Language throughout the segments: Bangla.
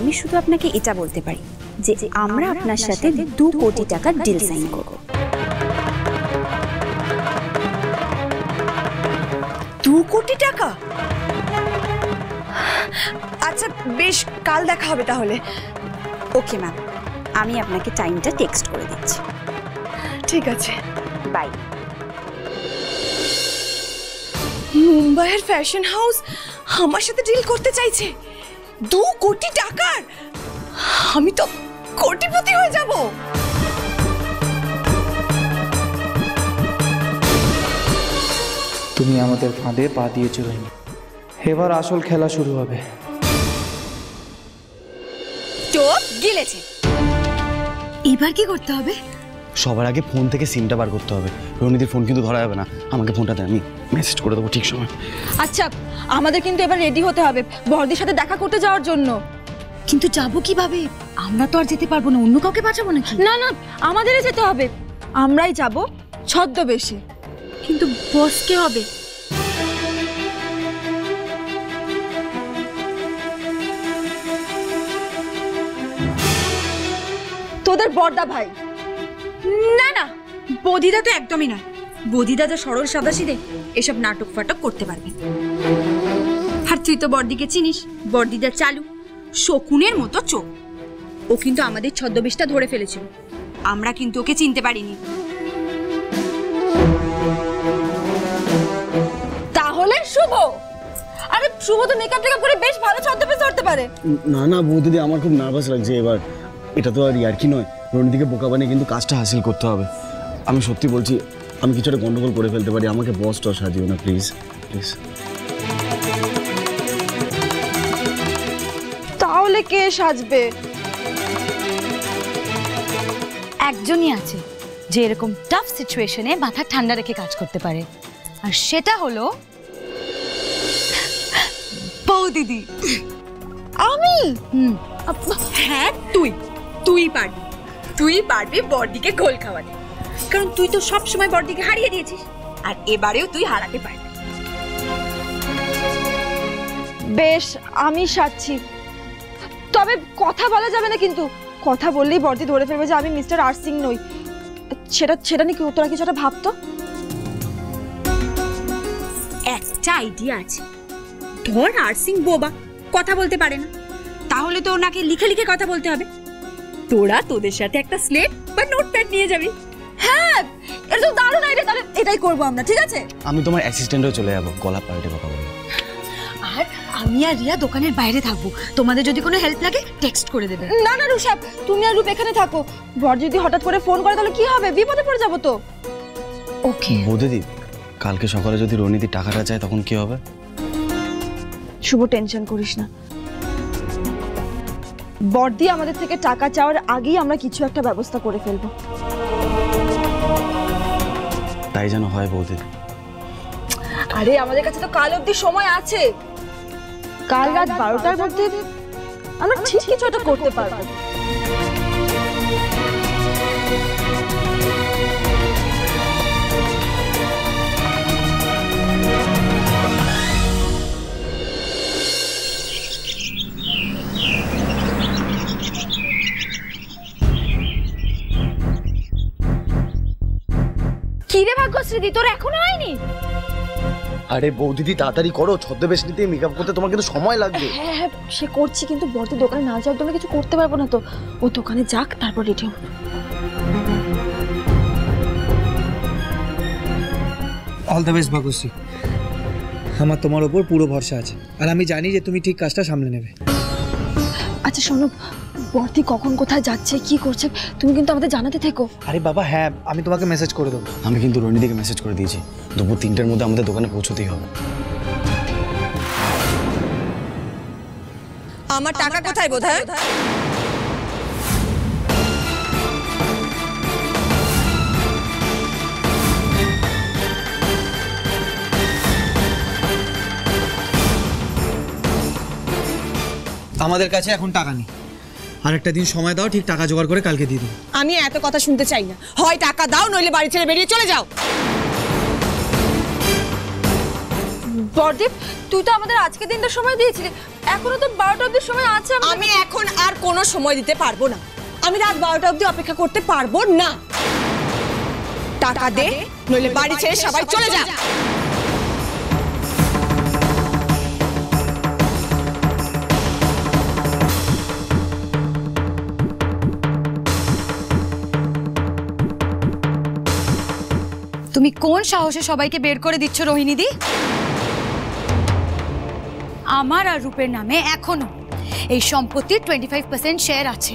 আমি শুধু আপনাকে এটা বলতে পারি যে আমরা আপনার সাথে 2 কোটি টাকার ডিল সাইন করব। 2 কোটি টাকা? আচ্ছা বেশ, কাল দেখা হবে তাহলে। ওকে ম্যাম, আমি আপনাকে টাইমটা টেক্সট করে দিচ্ছি। ঠিক আছে, বাই। মুম্বাইয়ের ফ্যাশন হাউস আমার সাথে ডিল করতে চাইছে 2 কোটি টাকার। আমি তো কোটিপতি হয়ে যাব। তুমি আমাদের ফাঁদে পা দিয়েছো রোহিণী, এবার আসল খেলা শুরু হবে। চোখ গিলেছে, এবার কি করতে হবে? সবার আগে ফোন থেকে সিমটা বার করতে হবে। রোহিণীদের ফোন কিন্তু ধরা যাবে না। আমাকে ফোনটা দেন, আমি মেসেজ করে দেবো ঠিক সময়। আচ্ছা আমাদের কিন্তু এবার রেডি হতে হবে বড়দির সাথে দেখা করতে যাওয়ার জন্য। কিন্তু যাবো কিভাবে? আমরা তো আর যেতে পারবো না, অন্য কাউকে পাঠাবো নাকি? না না, আমাদেরই যেতে হবে। আমরাই যাব ছদ্মবেশে। কিন্তু বস কে হবে? তোদের বড়দা ভাই। না না, বদিদা তো একদমই নয়। বদিদা তো সরল সাদাসিধে, এসব নাটক ফাটক করতে পারবে। আর তুই তো বড়দিকে চিনিস, বড়দিদা চালু, শকুনের মতো চোখ। ও কিন্তু আমাদের ছদ্মবেশটা ধরে ফেলেছিল, আমরা কিন্তু ওকে চিনতে পারিনি। তাহলে শুভ? আরে শুভ তো মেকআপ টেকআপ করে বেশ ভালো ছদ্মবেশ ধরতে পারে। না না বৌদিদি, আমার খুব নার্ভাস লাগছে এবার। এটা তো আর ইয়ার্কি নয়, রোহিণীদিকে বোকা বানিয়ে কিন্তু কাজটা হাসিল করতে হবে। আমি সত্যি বলছি, আমি কিছু একটা গন্ডগোল করে ফেলতে পারি। আমাকে বসটা সাজিও না প্লিজ প্লিজ। তাহলে কে সাজবে? একজনই আছে যে এরকম টাফ সিচুয়েশনে মাথা ঠান্ডা রেখে কাজ করতে পারে, আর সেটা হলো বৌদিদি। আমি? হ্যাঁ তুই পারবি। তুই পারবি বড়দিকে গোল খাওয়াতে, কারণ তুই তো সব সময় বড়দিকে হারিয়ে দিয়েছিস, আর এবারেও তুই হারাতে পারবি। বেশ, আমি সাজছি। তবে কথা বলা যাবে না, কিন্তু কথা বললেই বড়দি ধরে ফেলবে যে আমি মিস্টার আর সিং নই। সেটা নাকি তোরা কিছু একটা ভাবতো। একটা আইডিয়া আছে। ধর আর সিং বোবা, কথা বলতে পারে না, তাহলে তো ওনাকে লিখে লিখে কথা বলতে হবে। তোরা তোদের সাথে একটা স্লেট বা নোটপ্যাড নিয়ে যাবি। হ্যাঁ, এটা তো দারুণ আইডিয়া। তাহলে এটাই করবো আমরা, ঠিক আছে? আমি তোমার অ্যাসিস্ট্যান্টও চলে যাবো, গলা পাল্টে কথা বলবো। আর আমি আর রিয়া দোকানের বাইরে থাকবো, তোমাদের যদি কোনো হেল্প লাগে টেক্সট করে দেবে। না না রুষাব, তুমি আর রূপ এখানে থাকো। বর যদি হঠাৎ করে ফোন করে তাহলে কি হবে? বিপদে পড়ে যাবো তো। ওকে বৌদিদি, কালকে সকালে যদি রোহিণীদি টাকাটা চায় তখন কি হবে? শুভ, টেনশন করিস না। বর্দি আমাদের থেকে টাকা চাওয়ার আগেই আমরা কিছু একটা ব্যবস্থা করে ফেলবো। তাই যেন হয় বৌদিদি। আরে আমাদের কাছে তো কাল অবধি সময় আছে। কাল রাত 12টার মধ্যে আমরা ঠিক কিছু একটা করতে পারবো। কি রে ভাগ্যশ্রী, তোর এখনো হয়নি? আরে বৌদিদি তাড়াতাড়ি করো, ছদ্মবেশ নিতে মেকআপ করতে তোমার কিন্তু সময় লাগবে। হ্যাঁ হ্যাঁ, সে করছি, কিন্তু বর্দি দোকানে না যাওয়ার জন্য কিছু করতে পারবো না তো। ও দোকানে যাক, তারপর রেডি হবো। অল দ্য বেস্ট ভাগ্যশ্রী, আমার তোমার ওপর পুরো ভরসা আছে, আর আমি জানি যে তুমি ঠিক কাজটা সামলে নেবে। আচ্ছা শোনো, বর্দি কখন কোথায় যাচ্ছে, কি করছে, তুমি কিন্তু আমাদের জানাতে থেকো। আরে বাবা হ্যাঁ, আমি তোমাকে মেসেজ করে দেবো। আমি কিন্তু রোহিণীদিকে মেসেজ করে দিয়েছি, দুপুর 3টার মধ্যে আমাদের দোকানে পৌঁছতেই হবে। আমার টাকা কোথায় বোধহয়? আমাদের কাছে এখন টাকা নেই, আরেকটা দিন সময় দাও, ঠিক টাকা জোগাড় করে কালকে দিয়ে দেবো। আমি এত কথা শুনতে চাই না, হয় টাকা দাও নইলে বাড়ি ছেড়ে বেরিয়ে চলে যাও। বরদীপ, তুই তো আমাদের আজকে দিনটা সময় দিয়েছিলি, এখনো তো 12টা অবধি সময় আছে। আমি এখন আর কোনো সময় দিতে পারবো না। আমি রাত 12টা অবধি অপেক্ষা করতে পারবো না। টাকা দে, নইলে বাড়ি ছেড়ে সবাই চলে যা। তুমি কোন সাহসে সবাইকে বের করে দিচ্ছ রোহিণীদি? আমার আর রূপের নামে এখনো এই সম্পত্তির 25% শেয়ার আছে।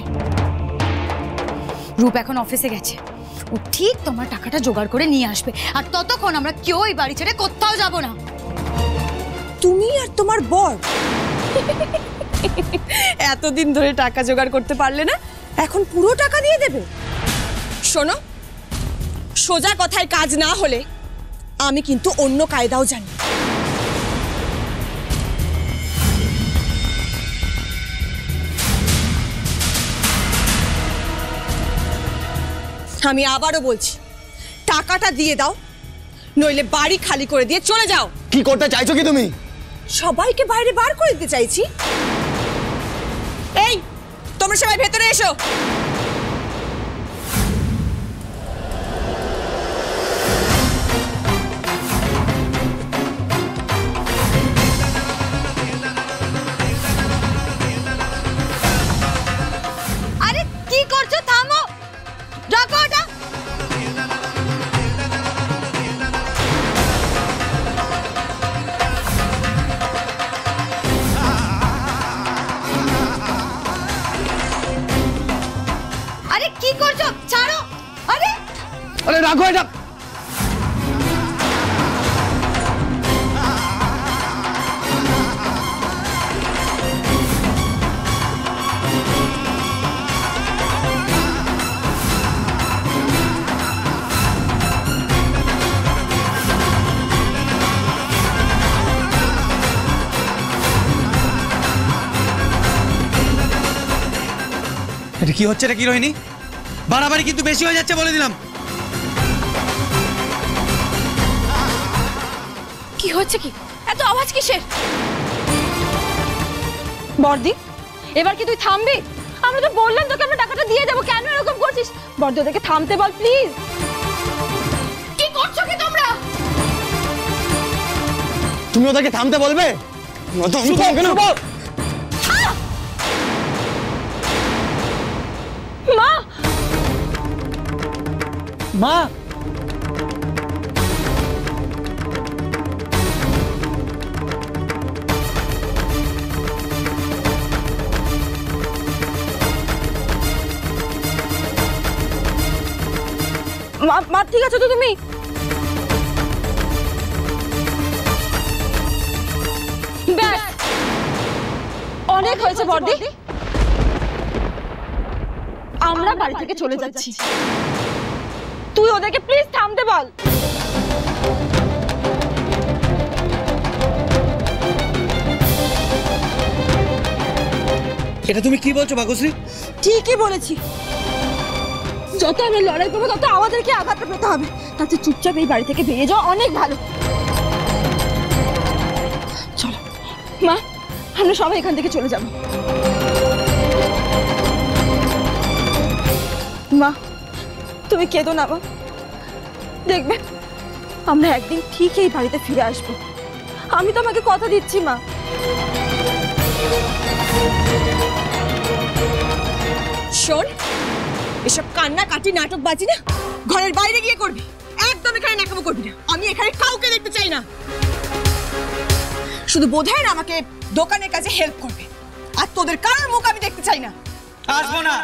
রূপ এখন অফিসে গেছে, ও ঠিক তোমার টাকাটা জোগাড় করে নিয়ে আসবে, আর ততক্ষণ আমরা কেউ এই বাড়ি ছেড়ে কোথাও যাব না। তুমি আর তোমার বর এতদিন ধরে টাকা জোগাড় করতে পারলে না, এখন পুরো টাকা দিয়ে দেবে? শোনো, সোজা কথায় কাজ না হলে আমি কিন্তু অন্য কায়দাও জানি। আমি আবারও বলছি, টাকাটা দিয়ে দাও, নইলে বাড়ি খালি করে দিয়ে চলে যাও। কি করতে চাইছো কি তুমি? সবাইকে বাইরে বার করে দিতে চাইছি। এই, তোমরা সবাই ভেতরে এসো। আরে কি করছো? থামো, রাখো ওটা। আরে কি করছো? ছাড়ো। আরে আরে রাখো এটা। এটা কি হচ্ছে? এটা কি রোহিণী? বাড়াবাড়ি কিন্তু বেশি হয়ে যাচ্ছে বলে দিলাম। কি হচ্ছে কি? এত আওয়াজ কিসের? বর্দি, এবার কি তুই থামবি? আমরা তো বললাম তোকে আমরা টাকাটা দিয়ে দেবো, কেন এরকম করছিস? বর্দি, ওদেরকে থামতে বল প্লিজ। কি করছো কি তোমরা? তুমি ওদেরকে থামতে বলবে? মা, মা, মা ঠিক আছো তো তুমি? ব্যাস, অনেক হয়েছে বর্দি, আমরা বাড়ি থেকে চলে যাচ্ছি। তুই ওদেরকে প্লিজ থামতে বল। এটা তুমি কি বলছো ভাগ্যশ্রী? ঠিকই বলেছি, যত আমরা লড়াই করবো তত আমাদেরকে আঘাতটা পেতে হবে। তাতে চুপচাপ এই বাড়ি থেকে বেরিয়ে যাওয়া অনেক ভালো। চলো মা, আমরা সবাই এখান থেকে চলে যাব। মা, তুমি কেঁদো না মা, দেখবে আমরা একদিন ঠিক এই বাড়িতে ফিরে আসবো। আমি তোমাকে কথা দিচ্ছি মা। শোন, এসব কান্নাকাটি নাটকবাজি না ঘরের বাইরে গিয়ে করবি, একদম এখানে ন্যাকামো করবি না। আমি এখানে কাউকে দেখতে চাই না। শুধু বোধহয় আমাকে দোকানের কাছে হেল্প করবে, আর তোদের কারোর মুখ আমি দেখতে চাই না। আসবো না।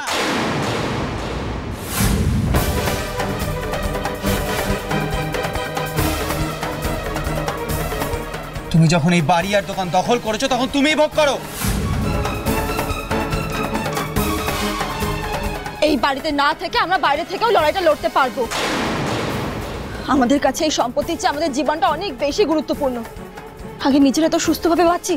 তুমি যখন এই বাড়ি আর দোকান দখল করেছো তখন তুমিই ভোগ করো। এই বাড়িতে না থেকে আমরা বাইরে থেকেও লড়াইটা লড়তে পারবো। আমাদের কাছে এই সম্পত্তির চেয়ে আমাদের জীবনটা অনেক বেশি গুরুত্বপূর্ণ। আগে নিজেরা তো সুস্থভাবে বাঁচি।